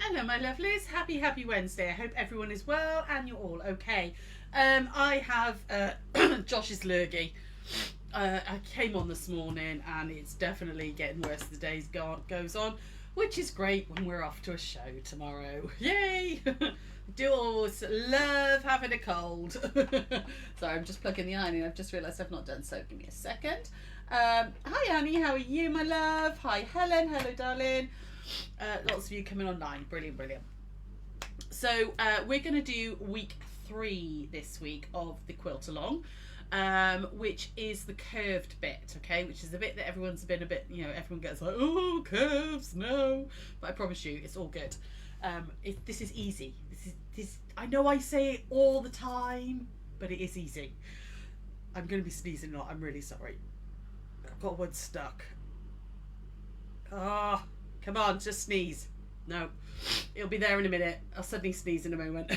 Hello my lovelies, happy Wednesday. I hope everyone is well and you're all okay. I have Josh's lurgy. I came on this morning and it's definitely getting worse as the days goes on, which is great when we're off to a show tomorrow. Yay! Do always love having a cold. Sorry, I'm just plugging the iron in. I've just realised I've not done so. Give me a second. Hi Annie, how are you my love? Hi Helen, hello darling. Lots of you coming online. Brilliant. So we're going to do week 3 this week of the quilt along, which is the curved bit, okay, which is the bit that everyone's been a bit, everyone gets like, oh, curves, no, but I promise you it's all good. This is easy. This I know I say it all the time, but it is easy. I'm going to be sneezing a lot. I'm really sorry. I've got one stuck. Ah. Come on, just sneeze. No, it'll be there in a minute. I'll suddenly sneeze in a moment.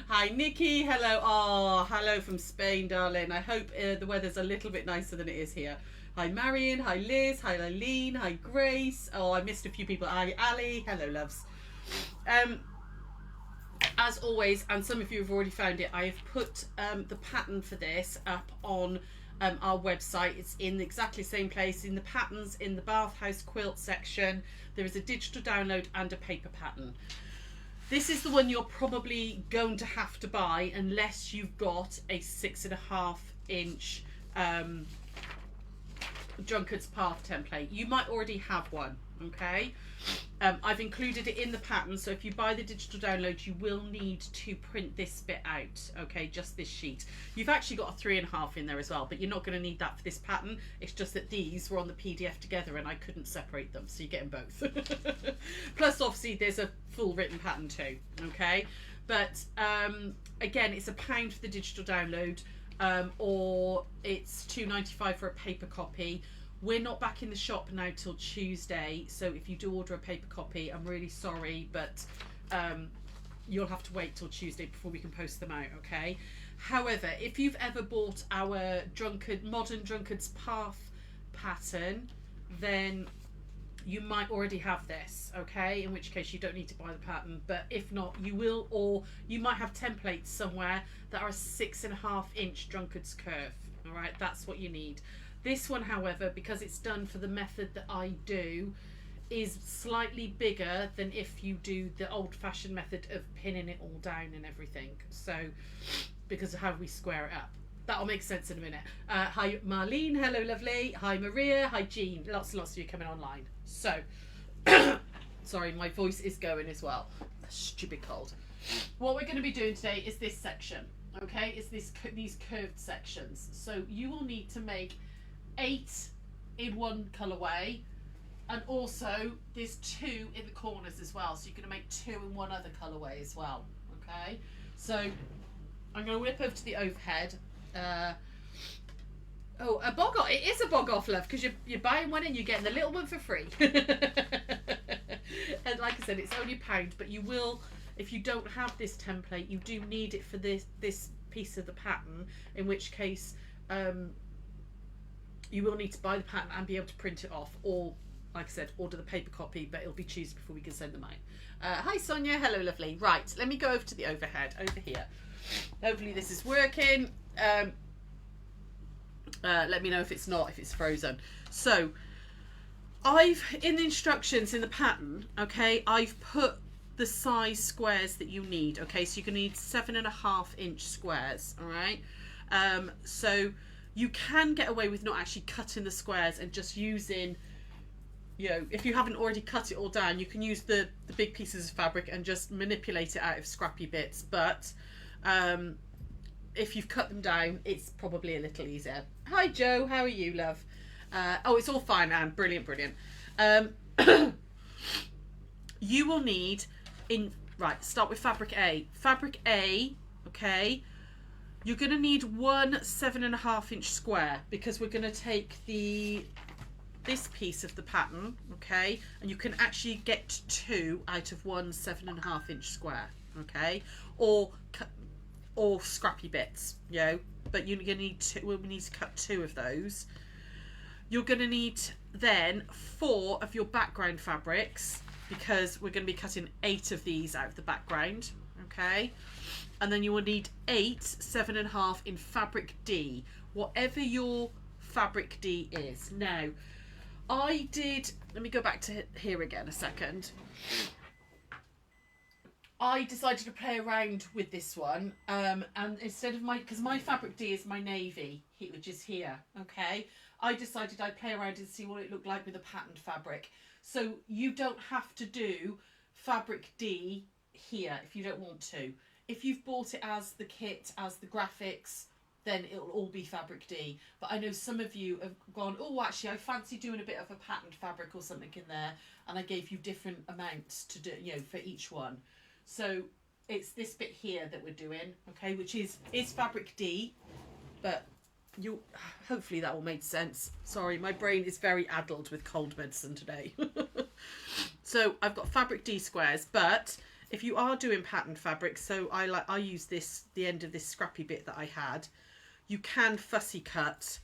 Hi, Nikki. Hello. Oh, hello from Spain, darling. I hope the weather's a little bit nicer than it is here. Hi, Marion. Hi, Liz. Hi, Eileen. Hi, Grace. Oh, I missed a few people. Hi, Ali. Hello, loves. As always, and some of you have already found it, I have put the pattern for this up on our website. It's in exactly the same place, in the patterns, in the Bathhouse quilt section. There is a digital download and a paper pattern. This is the one you're probably going to have to buy unless you've got a 6.5 inch Drunkard's Path template. You might already have one, okay? I've included it in the pattern, so if you buy the digital download you will need to print this bit out, okay, just this sheet. You've actually got a 3.5 in there as well, but you're not going to need that for this pattern. It's just that these were on the PDF together and I couldn't separate them, so you get them both. Plus obviously there's a full written pattern too, okay, but again it's £1 for the digital download, or it's £2.95 for a paper copy. We're not back in the shop now till Tuesday, so if you do order a paper copy, I'm really sorry, but you'll have to wait till Tuesday before we can post them out, okay? However, if you've ever bought our modern Drunkard's Path pattern, then you might already have this, okay? In which case you don't need to buy the pattern, but if not, you will, or you might have templates somewhere that are a 6.5 inch Drunkard's curve, all right? That's what you need. This one, however, because it's done for the method that I do, is slightly bigger than if you do the old-fashioned method of pinning it all down and everything. So, because of how we square it up. That'll make sense in a minute. Hi, Marlene. Hello, lovely. Hi, Maria. Hi, Jean. Lots and lots of you coming online. So, sorry, my voice is going as well. Stupid cold. What we're going to be doing today is this section, okay? It's these curved sections. So, you will need to make 8 in one colourway, and also there's 2 in the corners as well, so you're going to make 2 in one other colourway as well, okay? So I'm going to whip over to the overhead. Oh, a bog off. It is a bog off, love, because you're buying one and you're getting the little one for free. And like I said, it's only £1, but you will, if you don't have this template, you do need it for this piece of the pattern, in which case you will need to buy the pattern and be able to print it off, or like I said, order the paper copy, but it'll be Tuesday before we can send them out. Hi Sonia, hello lovely. Right, let me go over to the overhead over here. Hopefully this is working. Let me know if it's not, if it's frozen. So in the instructions in the pattern, okay, I've put the size squares that you need, okay, so you're gonna need 7.5 inch squares, all right? So you can get away with not actually cutting the squares and just using, if you haven't already cut it all down, you can use the big pieces of fabric and just manipulate it out of scrappy bits. But if you've cut them down, it's probably a little easier. Hi Joe, how are you, love? Oh, it's all fine, Anne. Brilliant. You will need, start with fabric A. Fabric A, okay, you're going to need one 7.5 inch square, because we're going to take this piece of the pattern, okay, and you can actually get 2 out of one 7.5 inch square, okay, or scrappy bits, but you're going to need 2. We need to cut 2 of those. You're going to need then 4 of your background fabrics, because we're going to be cutting 8 of these out of the background. Okay, and then you will need 8 7.5 in fabric D, whatever your fabric D is. Now I did, let me go back to here again a second. I decided to play around with this one, and instead of because my fabric D is my navy, which is here, okay? I decided I'd play around and see what it looked like with a patterned fabric. So you don't have to do fabric D here if you don't want to. If you've bought it as the kit, as the graphics, then it'll all be fabric D. But I know some of you have gone, oh, actually, I fancy doing a bit of a patterned fabric or something in there, and I gave you different amounts to do, you know, for each one. So it's this bit here that we're doing, okay, which is fabric D, but you hopefully that all made sense. Sorry, my brain is very addled with cold medicine today. So I've got fabric D squares, but if you are doing patterned fabric, so I use the end of this scrappy bit that I had. You can fussy cut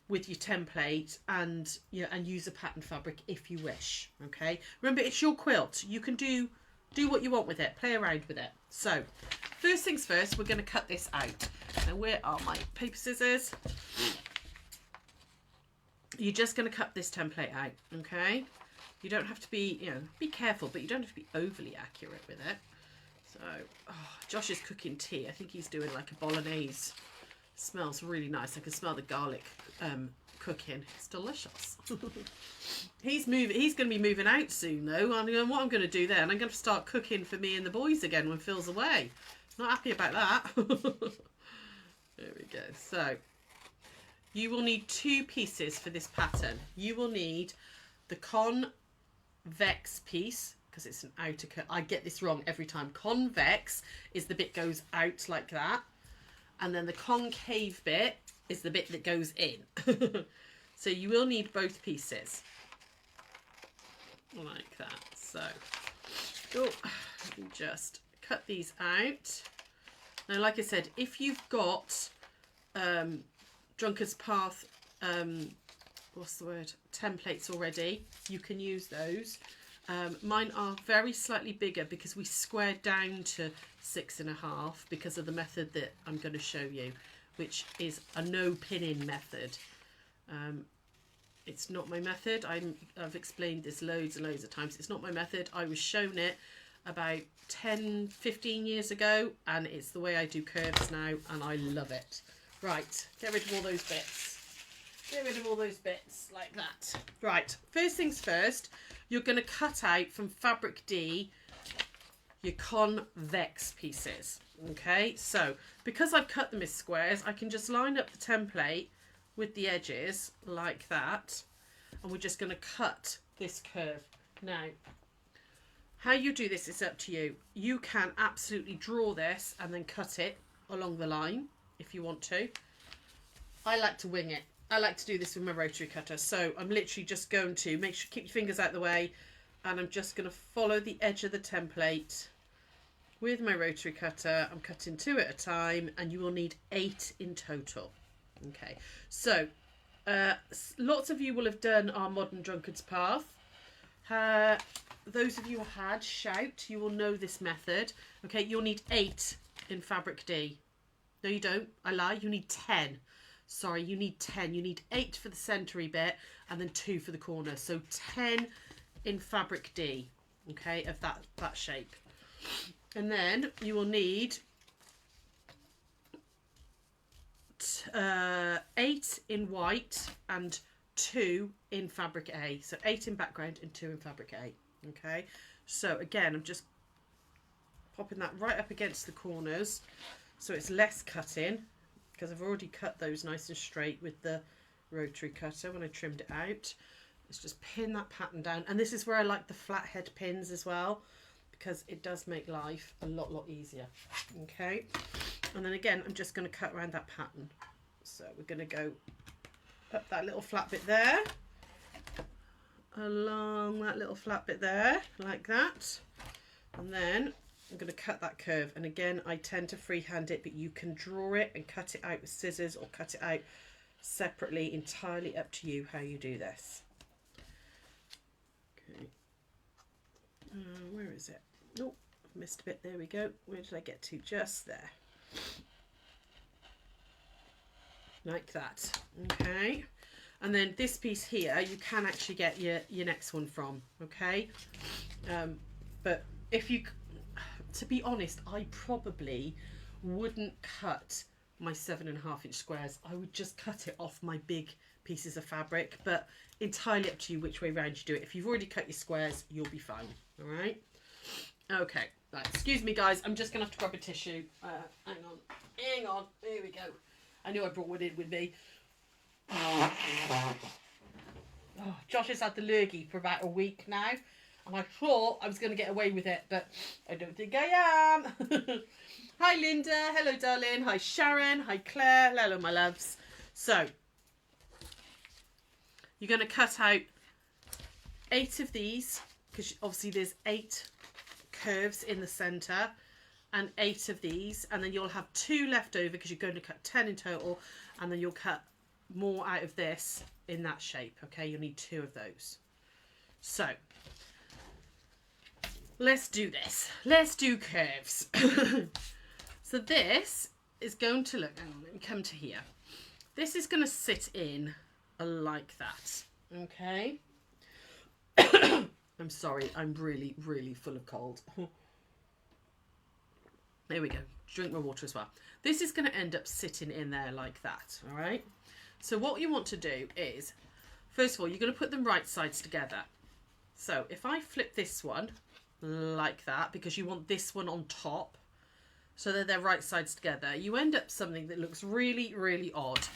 with your template and use a patterned fabric if you wish. Okay, remember, it's your quilt. You can do what you want with it. Play around with it. So first things first, we're going to cut this out. Now, where are my paper scissors? You're just going to cut this template out. Okay, you don't have to be, be careful, but you don't have to be overly accurate with it. So Josh is cooking tea. I think he's doing like a bolognese. Smells really nice. I can smell the garlic cooking. It's delicious. He's going to be moving out soon though. What I'm going to do then, I'm going to start cooking for me and the boys again when Phil's away. Not happy about that. There we go. So you will need 2 pieces for this pattern. You will need the convex piece, because it's an outer cut. I get this wrong every time. Convex is the bit goes out like that. And then the concave bit is the bit that goes in. So you will need both pieces. Like that. So, let me just cut these out. Now, like I said, if you've got Drunkard's Path, templates already, you can use those. Mine are very slightly bigger because we squared down to 6.5 because of the method that I'm going to show you, which is a no pinning method. It's not my method. I've explained this loads and loads of times. It's not my method. I was shown it about 10-15 years ago, and it's the way I do curves now, and I love it. Right, get rid of all those bits. Get rid of all those bits like that. Right, first things first, you're going to cut out from fabric D your convex pieces. Okay, so because I've cut them as squares, I can just line up the template with the edges like that, and we're just going to cut this curve. Now, how you do this is up to you. You can absolutely draw this and then cut it along the line if you want to. I like to wing it. I like to do this with my rotary cutter. So I'm literally just going to make sure, keep your fingers out the way, and I'm just going to follow the edge of the template with my rotary cutter. I'm cutting 2 at a time, and you will need 8 in total. Okay, so lots of you will have done our Modern Drunkard's Path. Those of you who had, shout, you will know this method. Okay, you'll need 8 in fabric D. No, you don't. I lie. You need 10. Sorry, you need 10. You need 8 for the centery bit and then 2 for the corner. So 10 in fabric D, okay, of that shape. And then you will need 8 in white and 2 in fabric A. So 8 in background and 2 in fabric A. Okay, so again, I'm just popping that right up against the corners so it's less cutting, because I've already cut those nice and straight with the rotary cutter when I trimmed it out. Let's just pin that pattern down, and this is where I like the flathead pins as well, because it does make life a lot easier. Okay, and then again, I'm just going to cut around that pattern. So we're going to go up that little flat bit there, along that little flat bit there, like that, and then I'm going to cut that curve. And again, I tend to freehand it, but you can draw it and cut it out with scissors or cut it out separately. Entirely up to you how you do this. Okay, Where is it? Oh, missed a bit. There we go. Where did I get to? Just there. Like that. Okay. And then this piece here, you can actually get your next one from. Okay. But if you, to be honest, I probably wouldn't cut my 7.5 inch squares. I would just cut it off my big pieces of fabric, but entirely up to you which way round you do it. If you've already cut your squares, you'll be fine. All right. Okay. Right. Excuse me, guys. I'm just gonna have to grab a tissue. Hang on. Here we go. I knew I brought one in with me. Oh, Josh has had the lurgy for about a week now, and I thought I was going to get away with it, but I don't think I am. Hi Linda, hello darling, hi Sharon, hi Claire, hello my loves. So you're going to cut out 8 of these, because obviously there's 8 curves in the centre, and 8 of these, and then you'll have 2 left over because you're going to cut 10 in total, and then you'll cut more out of this in that shape. Okay, you'll need 2 of those. So let's do this. Let's do curves. So this is going to look, hang on, let me come to here. This is going to sit in like that. Okay. I'm sorry, I'm really, really full of cold. There we go. Drink my water as well. This is going to end up sitting in there like that. All right. So what you want to do is, first of all, you're going to put them right sides together. So if I flip this one like that, because you want this one on top, so that they're right sides together, you end up something that looks really, really odd.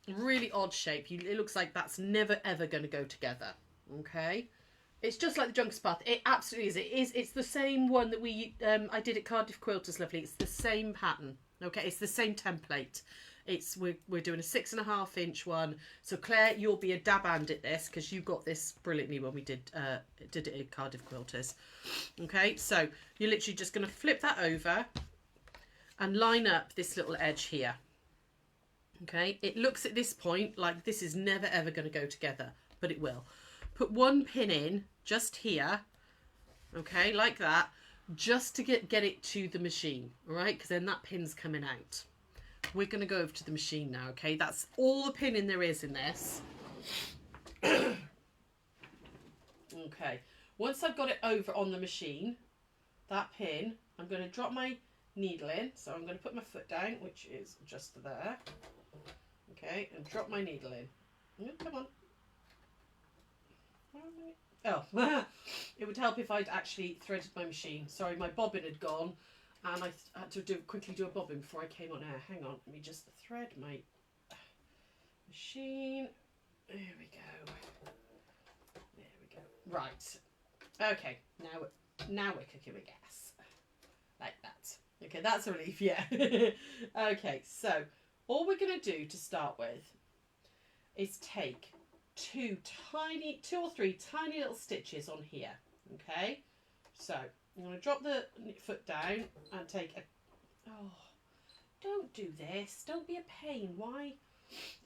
Really odd shape. It looks like that's never, ever going to go together. Okay. It's just like the Junks Path. It absolutely is. It's the same one that I did at Cardiff Quilters, lovely. It's the same pattern. Okay. It's the same template. We're doing a 6.5 inch one. So Claire, you'll be a dab hand at this because you got this brilliantly when we did it at Cardiff Quilters. Okay, so you're literally just going to flip that over and line up this little edge here. Okay, it looks at this point like this is never ever going to go together, but it will. Put one pin in just here, okay, like that, just to get it to the machine, all right, because then that pin's coming out. We're going to go over to the machine now, okay? That's all the pinning there is in this. Okay, once I've got it over on the machine, that pin, I'm going to drop my needle in. So I'm going to put my foot down, which is just there. Okay, and drop my needle in. Oh, come on. Oh, it would help if I'd actually threaded my machine. Sorry, my bobbin had gone. And I had to quickly do a bobbin before I came on air. Hang on, let me just thread my machine. There we go. There we go. Right. Okay, now we're cooking with gas. Like that. Okay, that's a relief, yeah. Okay, so all we're going to do to start with is take 2 or 3 tiny little stitches on here. Okay, so I'm going to drop the foot down and take a... Oh, don't do this. Don't be a pain. Why?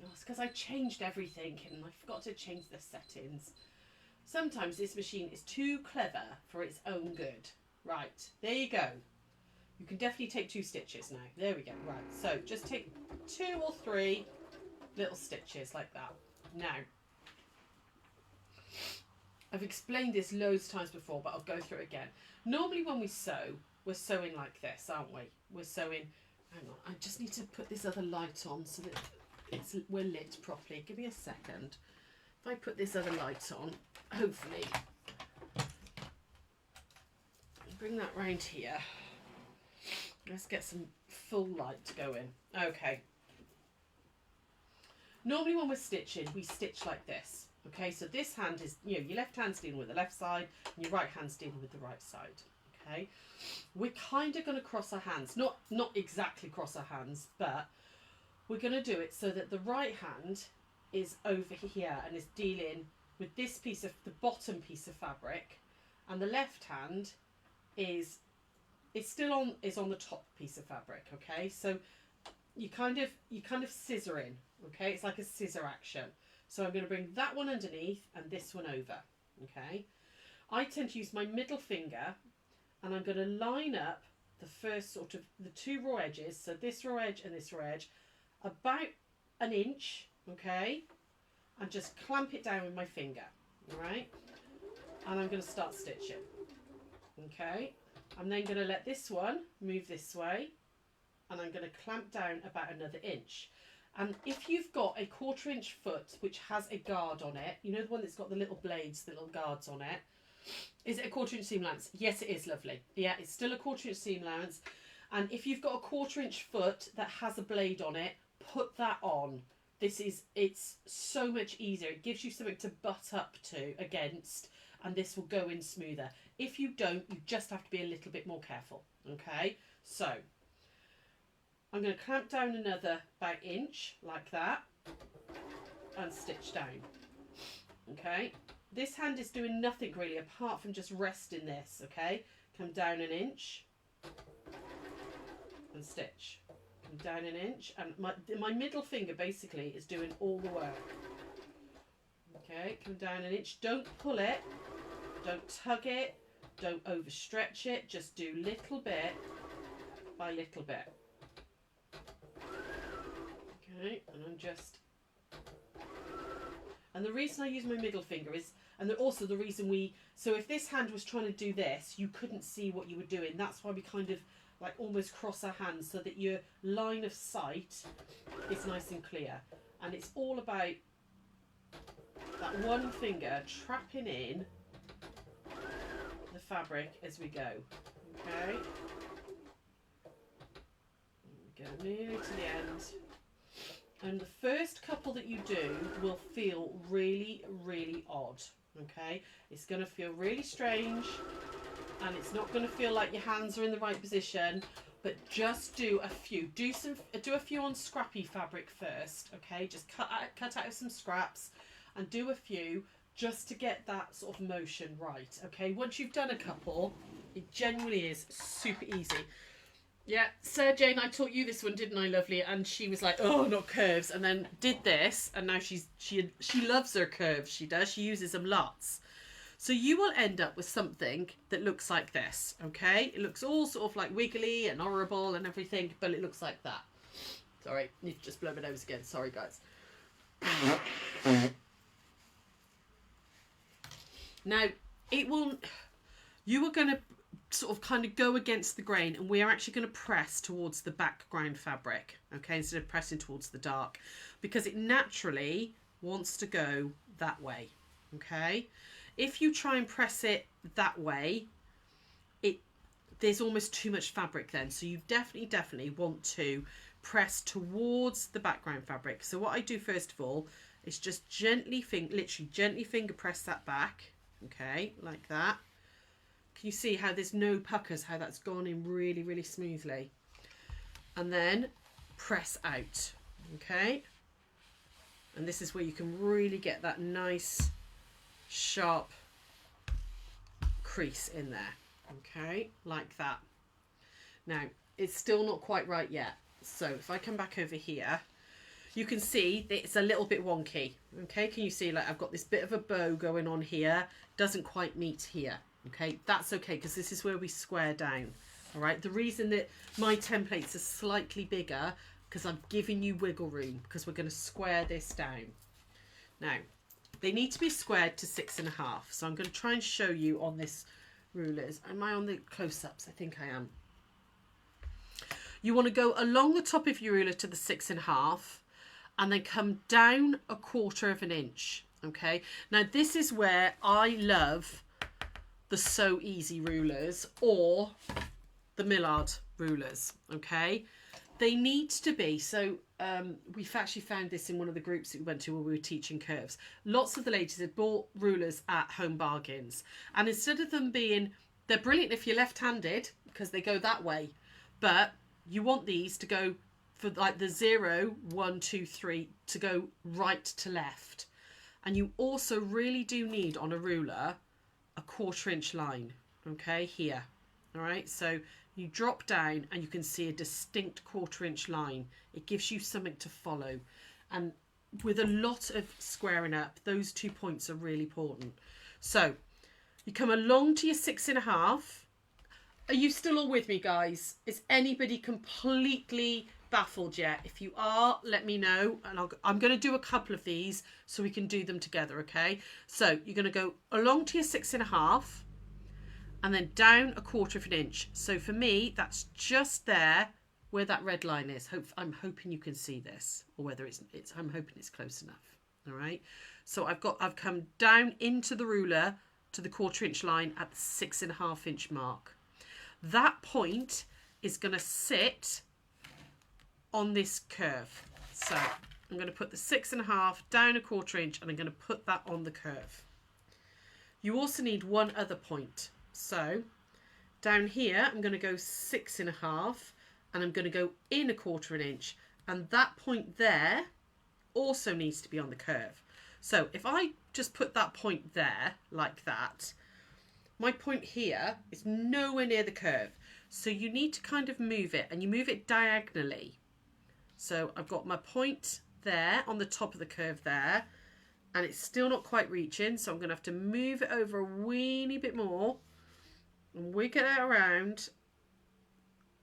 Oh, it's because I changed everything and I forgot to change the settings. Sometimes this machine is too clever for its own good. Right, there you go. You can definitely take 2 stitches now. There we go. Right, so just take 2 or 3 little stitches like that. Now, I've explained this loads of times before, but I'll go through it again. Normally when we sew, we're sewing like this, aren't we? We're sewing... Hang on, I just need to put this other light on so that we're lit properly. Give me a second. If I put this other light on, hopefully... Bring that round here. Let's get some full light to go in. Okay. Normally when we're stitching, we stitch like this. Okay, so this hand is, your left hand's dealing with the left side, and your right hand's dealing with the right side. Okay, we're kind of going to cross our hands, not exactly cross our hands, but we're going to do it so that the right hand is over here and is dealing with this piece of the bottom piece of fabric, and the left hand is on the top piece of fabric. Okay, so you kind of scissor in. Okay, it's like a scissor action. So I'm going to bring that one underneath and this one over. Okay, I tend to use my middle finger, and I'm going to line up the first sort of the two raw edges, so this raw edge and this raw edge, about an inch, okay, and just clamp it down with my finger, all right, and I'm going to start stitching, okay. I'm then going to let this one move this way, and I'm going to clamp down about another inch. And if you've got a 1/4 inch foot which has a guard on it, you know, the one that's got the little blades, the little guards on it, is it a 1/4 inch seam allowance? Yes, it is, lovely. Yeah, it's still a 1/4 inch seam allowance. And if you've got a 1/4 inch foot that has a blade on it, put that on. It's so much easier. It gives you something to butt up to against, and this will go in smoother. If you don't, you just have to be a little bit more careful, okay? So I'm going to clamp down another about inch like that and stitch down, okay? This hand is doing nothing really apart from just resting this, okay? Come down an inch and stitch. Come down an inch, and my middle finger basically is doing all the work. Okay, come down an inch. Don't pull it, don't tug it, don't overstretch it. Just do little bit by little bit. Okay, and I'm just... And the reason I use my middle finger is, and also the reason so if this hand was trying to do this, you couldn't see what you were doing. That's why we kind of like almost cross our hands so that your line of sight is nice and clear. And it's all about that one finger trapping in the fabric as we go. Okay, go nearly to the end. And the first couple that you do will feel really, really odd, okay? It's going to feel really strange, and it's not going to feel like your hands are in the right position, but just do a few. Do a few on scrappy fabric first, okay? Just cut out some scraps and do a few just to get that sort of motion right, okay? Once you've done a couple, it genuinely is super easy. Yeah, Sarah Jane, I taught you this one, didn't I, lovely? And she was like, oh, not curves, and then did this, and now she loves her curves. She does. She uses them lots. So you will end up with something that looks like this, okay? It looks all sort of like wiggly and horrible and everything, but it looks like that. Sorry, need to just blow my nose again. Sorry, guys. Now, you are going to sort of kind of go against the grain, and we are actually going to press towards the background fabric, okay, instead of pressing towards the dark, because it naturally wants to go that way, okay? If you try and press it that way, there's almost too much fabric then, so you definitely want to press towards the background fabric. So what I do first of all is just literally gently finger press that back, okay, like that. Can you see how there's no puckers, how that's gone in really, really smoothly? And then press out, okay? And this is where you can really get that nice, sharp crease in there, okay? Like that. Now, it's still not quite right yet. So if I come back over here, you can see that it's a little bit wonky, okay? Can you see, like, I've got this bit of a bow going on here, doesn't quite meet here. Okay, that's okay, because this is where we square down. All right, the reason that my templates are slightly bigger, because I'm giving you wiggle room, because we're going to square this down. Now, they need to be squared to 6.5. So I'm going to try and show you on this rulers. Am I on the close-ups? I think I am. You want to go along the top of your ruler to the 6.5, and then come down 1/4 inch. Okay, now this is where I love the So Easy rulers or the Millard rulers, okay? They need to be, so we've actually found this in one of the groups that we went to where we were teaching curves. Lots of the ladies had bought rulers at Home Bargains, and instead of them being, they're brilliant if you're left-handed because they go that way, but you want these to go for like the 0, 1, 2, 3 to go right to left. And you also really do need on a ruler a 1/4 inch line, okay, here. All right, so you drop down and you can see a distinct 1/4 inch line. It gives you something to follow, and with a lot of squaring up, those 2 points are really important. So You come along to your 6.5. Are you still all with me, guys? Is anybody completely baffled yet? If you are, let me know. And I'm going to do a couple of these so we can do them together, okay? So you're going to go along to your 6.5 and then down 1/4 of an inch. So for me, that's just there where that red line is. I'm hoping you can see this, or whether it's I'm hoping it's close enough. All right. So I've come down into the ruler to the 1/4 inch line at the 6.5 inch mark. That point is going to sit on this curve. So I'm going to put the 6.5 down 1/4 inch and I'm going to put that on the curve. You also need one other point. So down here, I'm going to go 6.5 and I'm going to go in 1/4 inch. And that point there also needs to be on the curve. So if I just put that point there like that, my point here is nowhere near the curve. So you need to kind of move it, and you move it diagonally. So I've got my point there on the top of the curve there, and it's still not quite reaching. So I'm going to have to move it over a weeny bit more and wiggle it around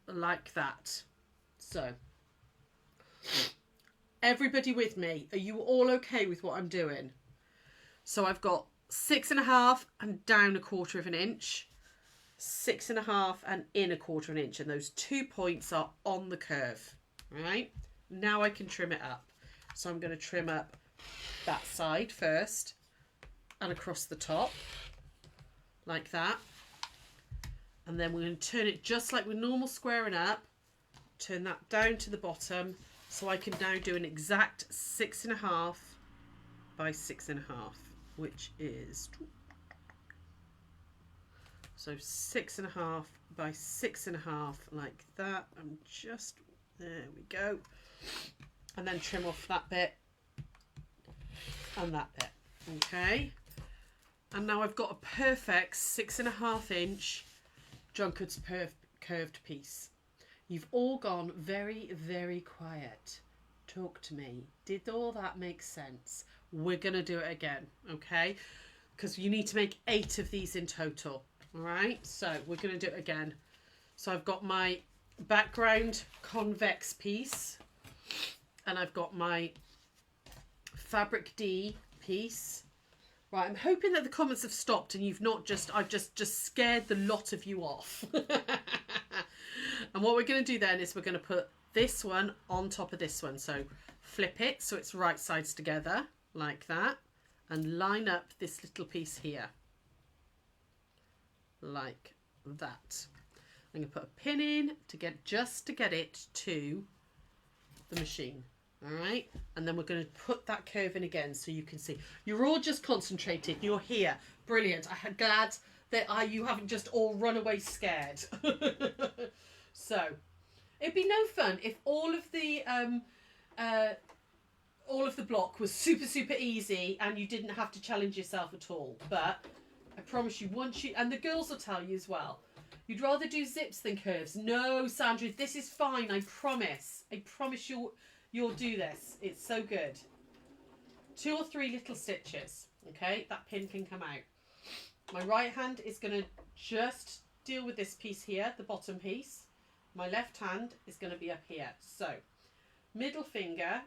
like that. So everybody with me? Are you all okay with what I'm doing? So I've got 6.5 and down 1/4 of an inch, 6.5 and in 1/4 inch, and those 2 points are on the curve. Right, now I can trim it up. So I'm going to trim up that side first and across the top like that, and then we're going to turn it just like we're normal squaring up, turn that down to the bottom, so I can now do an exact 6.5 by 6.5, which is, so 6.5 by 6.5 like that. I'm just, there we go. And then trim off that bit and that bit. Okay. And now I've got a perfect 6.5 inch Drunkard's curved piece. You've all gone very, very quiet. Talk to me. Did all that make sense? We're going to do it again, okay? Because you need to make 8 of these in total, all right? So we're going to do it again. So I've got my background convex piece, and I've got my fabric D piece. Right, I'm hoping that the comments have stopped and you've not just, I've just scared the lot of you off. And what we're going to do then is we're going to put this one on top of this one. So flip it so it's right sides together like that, and line up this little piece here like that. I'm going to put a pin in to get it to the machine. All right, and then we're going to put that curve in again so you can see. You're all just concentrated. You're here. Brilliant. I'm glad that you haven't just all run away scared. So it'd be no fun if all of the block was super easy and you didn't have to challenge yourself at all. But I promise you, once you, and the girls will tell you as well, you'd rather do zips than curves. No, Sandra, this is fine. I promise. I promise you'll do this. It's so good. 2 or 3 little stitches. Okay, that pin can come out. My right hand is going to just deal with this piece here, the bottom piece. My left hand is going to be up here. So middle finger,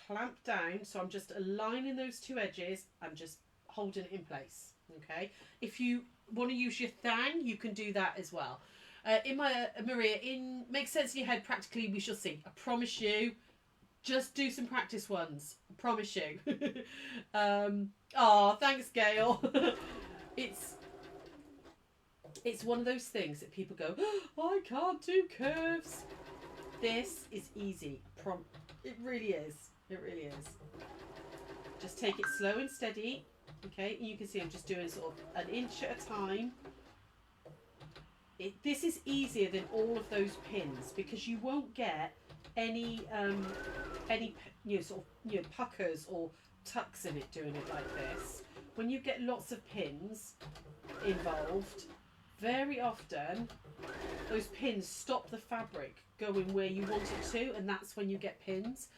clamp down. So I'm just aligning those 2 edges and just holding it in place. Okay, if you want to use your thang, you can do that as well. Maria, makes sense in your head. Practically, we shall see. I promise you. Just do some practice ones. I promise you. Oh, thanks, Gail. It's one of those things that people go, oh, I can't do curves. This is easy. It really is. It really is. Just take it slow and steady. Okay, and you can see I'm just doing sort of 1 inch at a time. This is easier than all of those pins because you won't get any puckers or tucks in it doing it like this. When you get lots of pins involved, very often those pins stop the fabric going where you want it to, and that's when you get pins.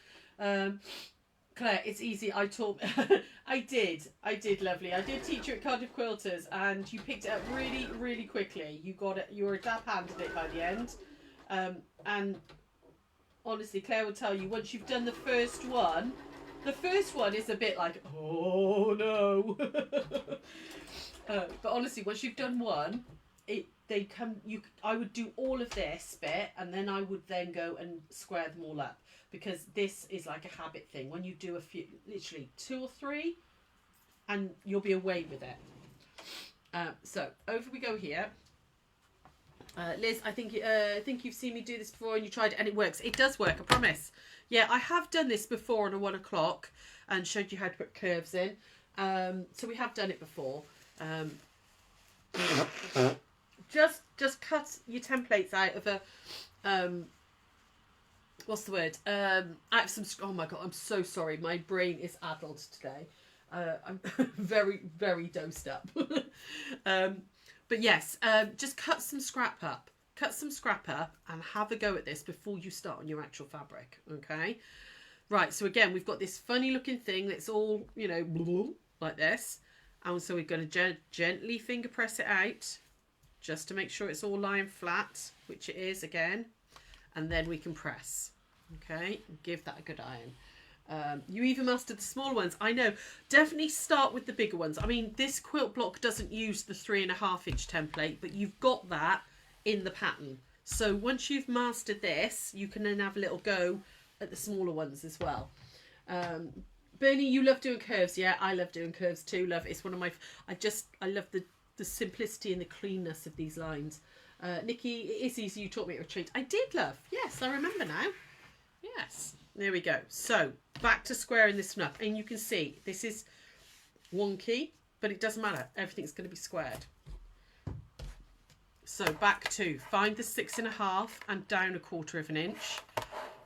Claire, it's easy. I taught. I did, lovely. I did teach you at Cardiff Quilters, and you picked it up really, really quickly. You got it. You were a dab hand at it by the end, and honestly, Claire will tell you once you've done the first one. The first one is a bit like, oh no. But honestly, once you've done one, I would do all of this bit, and then I would then go and square them all up, because this is like a habit thing. When you do a few, literally 2 or 3, and you'll be away with it. So over we go here. Liz, I think you've seen me do this before, and you tried it, and it works. It does work, I promise. Yeah, I have done this before on a 1 o'clock and showed you how to put curves in. So we have done it before. Just cut your templates out of a what's the word? Out of some. Oh my god, I'm so sorry. My brain is addled today. I'm very, very dosed up. But yes, just cut some scrap up. Cut some scrap up and have a go at this before you start on your actual fabric, okay? Right, so again, we've got this funny looking thing that's all, you know, like this. And so we're going to gently finger press it out just to make sure it's all lying flat, which it is again. And then we can press, okay? Give that a good iron. You even mastered the smaller ones. I know. Definitely start with the bigger ones. I mean, this quilt block doesn't use the 3.5 inch template, but you've got that in the pattern. So once you've mastered this, you can then have a little go at the smaller ones as well. Bernie, you love doing curves. Yeah, I love doing curves too. Love it. It's one of my. I love the simplicity and the cleanness of these lines. Nikki, it is easy. You taught me at retreat. I did, love. Yes, I remember now. Yes. There we go. So back to squaring this one up, and you can see this is wonky, but it doesn't matter. Everything's going to be squared. So back to find the 6.5 and down 1/4 inch.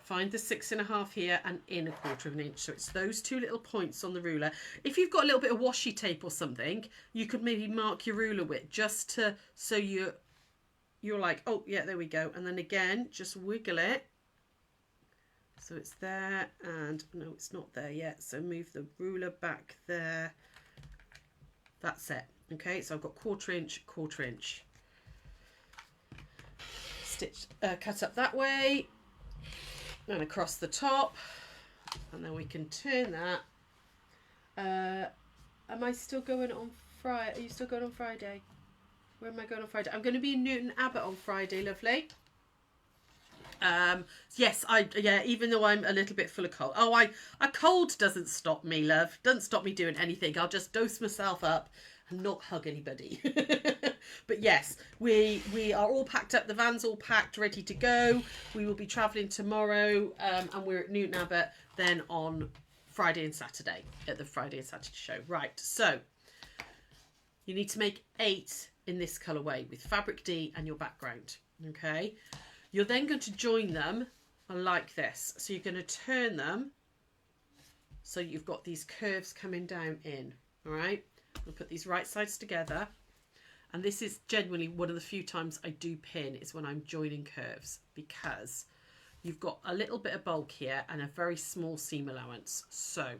Find the 6.5 here and in 1/4 inch. So it's those 2 little points on the ruler. If you've got a little bit of washi tape or something, you could maybe mark your ruler width just to so you're like, oh yeah, there we go. And then again, just wiggle it. So it's there, and no, it's not there yet. So move the ruler back there. That's it. Okay, so I've got 1/4 inch, 1/4 inch. Stitch, cut up that way, and across the top, and then we can turn that. Am I still going on Friday? Are you still going on Friday? Where am I going on Friday? I'm going to be in Newton Abbot on Friday, lovely. Yes, even though I'm a little bit full of cold. Oh, a cold doesn't stop me, love. Doesn't stop me doing anything. I'll just dose myself up and not hug anybody. But yes, we are all packed up. The van's all packed, ready to go. We will be travelling tomorrow, and we're at Newton Abbot then on Friday and Saturday at the Friday and Saturday show. Right, so you need to make 8 in this colourway with fabric D and your background, okay? You're then going to join them like this. So you're going to turn them so you've got these curves coming down in, all right? I'll put these right sides together. And this is genuinely one of the few times I do pin is when I'm joining curves, because you've got a little bit of bulk here and a very small seam allowance. So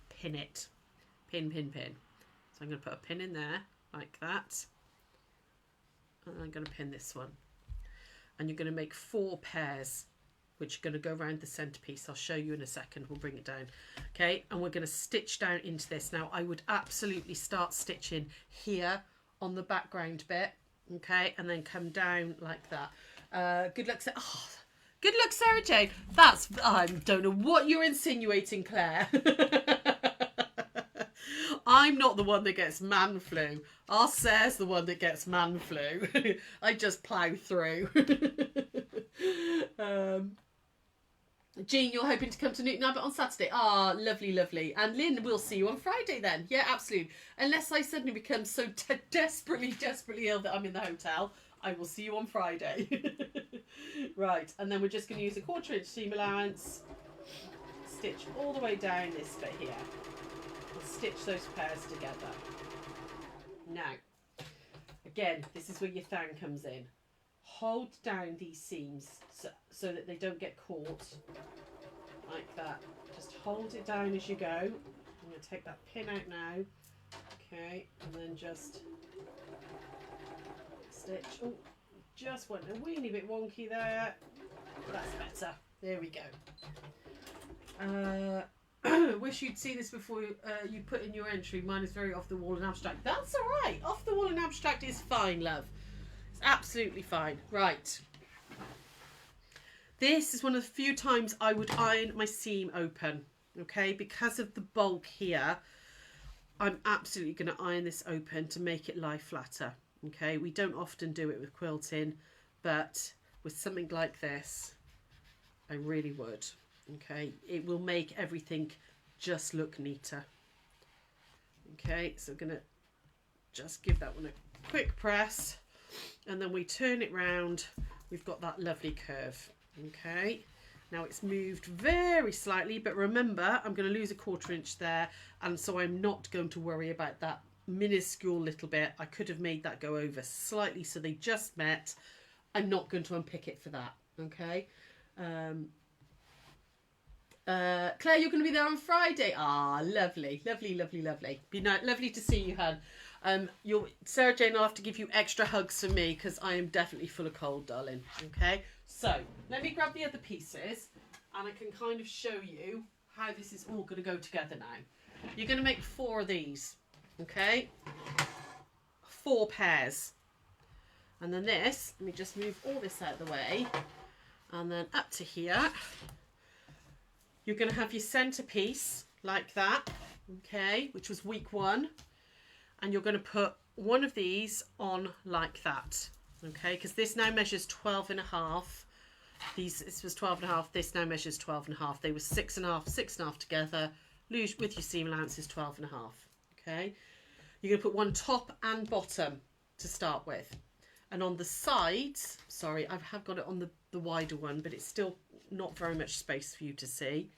pin it, pin, pin, pin. So I'm going to put a pin in there like that. And I'm going to pin this one. And you're going to make 4 pairs, which are going to go around the centerpiece. I'll show you in a second. We'll bring it down. Okay, and we're going to stitch down into this. Now, I would absolutely start stitching here on the background bit, okay, and then come down like that. Good luck, Sarah. Oh, good luck, Sarah Jane. That's, I don't know what you're insinuating, Claire. I'm not the one that gets man flu. Our Sarah's the one that gets man flu. I just plough through. Jean, you're hoping to come to Newton Abbot on Saturday. Ah, lovely, lovely. And Lynn, we'll see you on Friday then. Yeah, absolutely. Unless I suddenly become so desperately ill that I'm in the hotel, I will see you on Friday. Right, and then we're just going to use a 1/4 inch seam allowance. Stitch all the way down this bit here. Stitch those pairs together. Now, again, this is where your thang comes in. Hold down these seams so that they don't get caught like that. Just hold it down as you go. I'm going to take that pin out now. Okay, and then just stitch. Oh, just went a weeny bit wonky there. That's better. There we go. Wish you'd seen this before you put in your entry. Mine is very off the wall and abstract. That's all right. Off the wall and abstract is fine, love. It's absolutely fine. Right. This is one of the few times I would iron my seam open. Okay, because of the bulk here, I'm absolutely going to iron this open to make it lie flatter. Okay, we don't often do it with quilting, but with something like this, I really would. Okay, it will make everything just look neater. Okay, so I'm going to just give that one a quick press, and then we turn it round. We've got that lovely curve. Okay, now it's moved very slightly, but remember, I'm going to lose a 1/4 inch there, and so I'm not going to worry about that minuscule little bit. I could have made that go over slightly so they just met. I'm not going to unpick it for that. Okay. Claire, you're going to be there on Friday. Ah, lovely, lovely, lovely, lovely. Be lovely to see you, hun. Sarah Jane, I'll have to give you extra hugs from me because I am definitely full of cold, darling. Okay, so let me grab the other pieces and I can kind of show you how this is all going to go together now. You're going to make 4 of these, okay? 4 pairs. And then this, let me just move all this out of the way. And then up to here, you're going to have your centerpiece like that, okay, which was week 1. And you're going to put one of these on like that, okay, because this now measures 12.5. This was 12.5, this now measures 12.5. They were 6.5, 6.5 together. Lose with your seam allowance is 12.5, okay. You're going to put one top and bottom to start with. And on the sides, sorry, I have got it on the wider one, but it's still not very much space for you to see.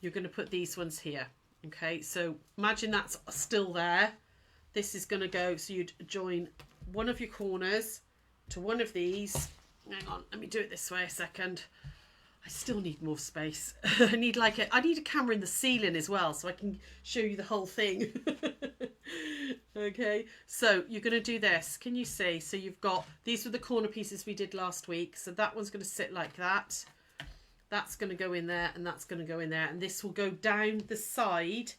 You're going to put these ones here. Okay, so imagine that's still there. This is going to go, so you'd join one of your corners to one of these. Hang on, let me do it this way a second. I still need more space. I need a camera in the ceiling as well, so I can show you the whole thing. Okay, so you're going to do this. Can you see? So you've got, these were the corner pieces we did last week. So that one's going to sit like that. That's going to go in there, and that's going to go in there, and this will go down the side.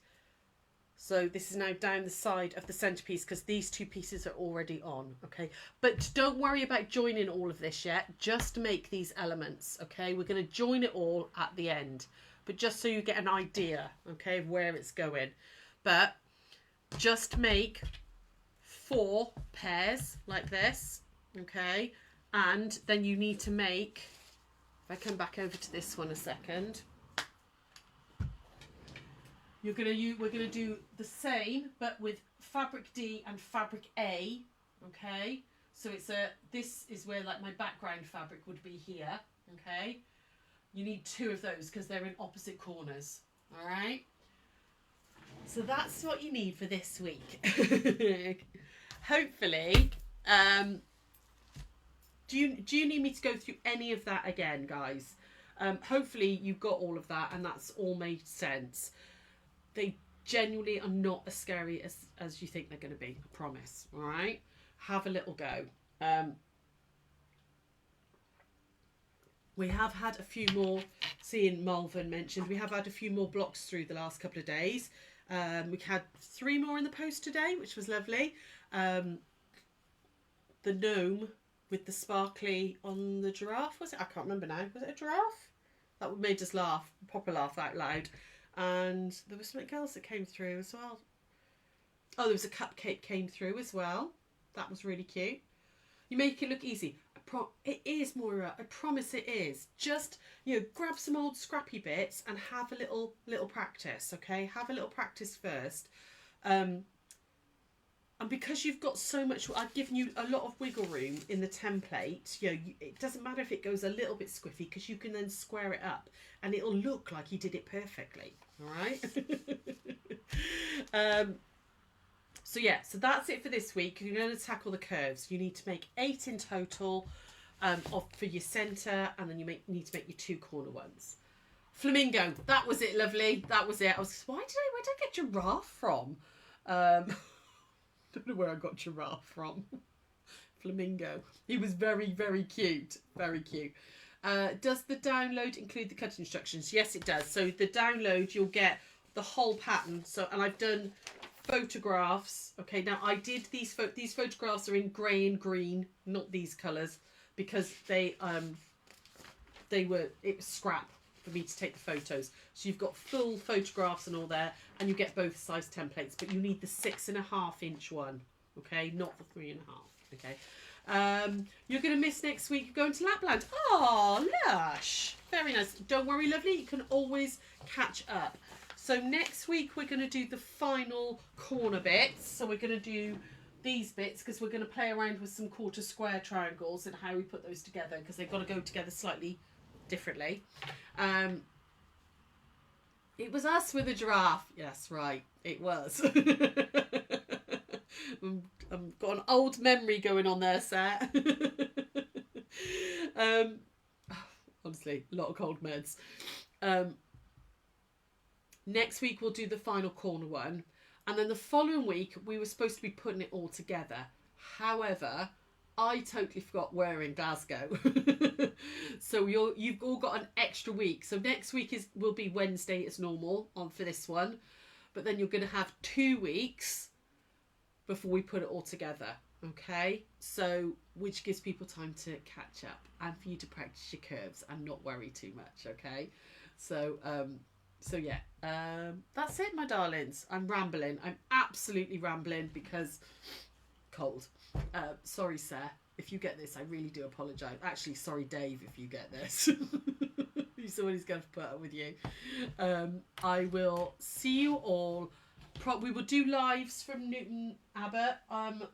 So this is now down the side of the centerpiece because these 2 pieces are already on, okay? But don't worry about joining all of this yet. Just make these elements, okay? We're going to join it all at the end, but just so you get an idea, okay, of where it's going. But just make 4 pairs like this, okay? And then you need to make, if I come back over to this one a second, we're going to do the same, but with fabric D and fabric A, okay? So this is where like my background fabric would be here, okay? You need 2 of those because they're in opposite corners, all right? So that's what you need for this week. Hopefully, do you need me to go through any of that again, guys? Hopefully you've got all of that and that's all made sense. They genuinely are not as scary as you think they're going to be, I promise, all right? Have a little go. We have had a few more, seeing Malvern mentioned, we have had a few more blocks through the last couple of days. We had 3 more in the post today, which was lovely. The gnome with the sparkly on the giraffe, was it? I can't remember now. Was it a giraffe? That made us laugh, proper laugh out loud. And there was something else that came through as well. Oh, there was a cupcake came through as well. That was really cute. You make it look easy. It is, Moira. I promise it is. Just, grab some old scrappy bits and have a little practice, okay? Have a little practice first. And because you've got so much, I've given you a lot of wiggle room in the template. It doesn't matter if it goes a little bit squiffy because you can then square it up and it'll look like you did it perfectly. All right. So yeah, so that's it for this week. You're going to tackle the curves. You need to make 8 in total for your centre, and then you need to make your 2 corner ones. Flamingo. That was it, lovely. That was it. I was, where did I get giraffe from? Don't know where I got giraffe from. Flamingo. He was very, very cute. Very cute. Does the download include the cutting instructions? Yes, it does. So the download, you'll get the whole pattern. So, and I've done photographs. Okay, now I did these photographs are in grey and green, not these colours, because it was scrap for me to take the photos. So you've got full photographs and all there, and you get both size templates, but you need the 6.5 inch one, okay, not the 3.5. Okay. You're going to miss next week. You're going to Lapland. Oh, lush. Very nice. Don't worry, lovely. You can always catch up. So next week we're going to do the final corner bits. So we're going to do these bits because we're going to play around with some quarter square triangles and how we put those together, because they've got to go together slightly differently. It was us with a giraffe. Yes, right. It was. I've got an old memory going on there, Sara. Honestly, a lot of cold meds. Next week we'll do the final corner one, and then the following week we were supposed to be putting it all together. However, I totally forgot we're in Glasgow. So you've all got an extra week. So next week will be Wednesday as normal for this one, but then you're going to have 2 weeks before we put it all together. Okay, so which gives people time to catch up and for you to practice your curves and not worry too much. Okay, so yeah, that's it, my darlings. I'm rambling. I'm absolutely rambling because cold. Sorry, Sara, if you get this, I really do apologise. Actually, sorry, Dave, if you get this. He's the one who's going to put up with you. I will see you all. We will do lives from Newton Abbot.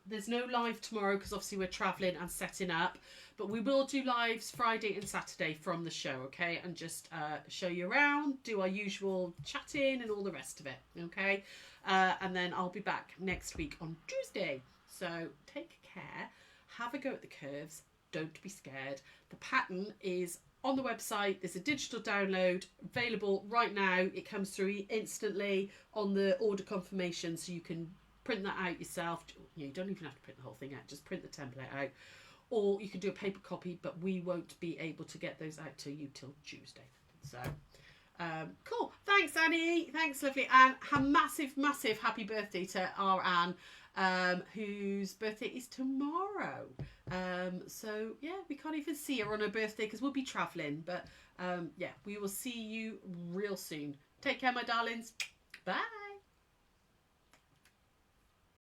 There's no live tomorrow because obviously we're travelling and setting up, but we will do lives Friday and Saturday from the show, okay, and just show you around, do our usual chatting and all the rest of it, okay, and then I'll be back next week on Tuesday. So take care, have a go at the curves, don't be scared. The pattern is on the website. There's a digital download available right now. It comes through instantly on the order confirmation, so you can print that out yourself. You don't even have to print the whole thing out, just print the template out, or you can do a paper copy, but we won't be able to get those out to you till Tuesday. So cool. Thanks, Annie. Thanks, lovely. And a massive happy birthday to our Anne, whose birthday is tomorrow. So yeah, we can't even see her on her birthday because we'll be travelling, but yeah, we will see you real soon. Take care, my darlings. Bye.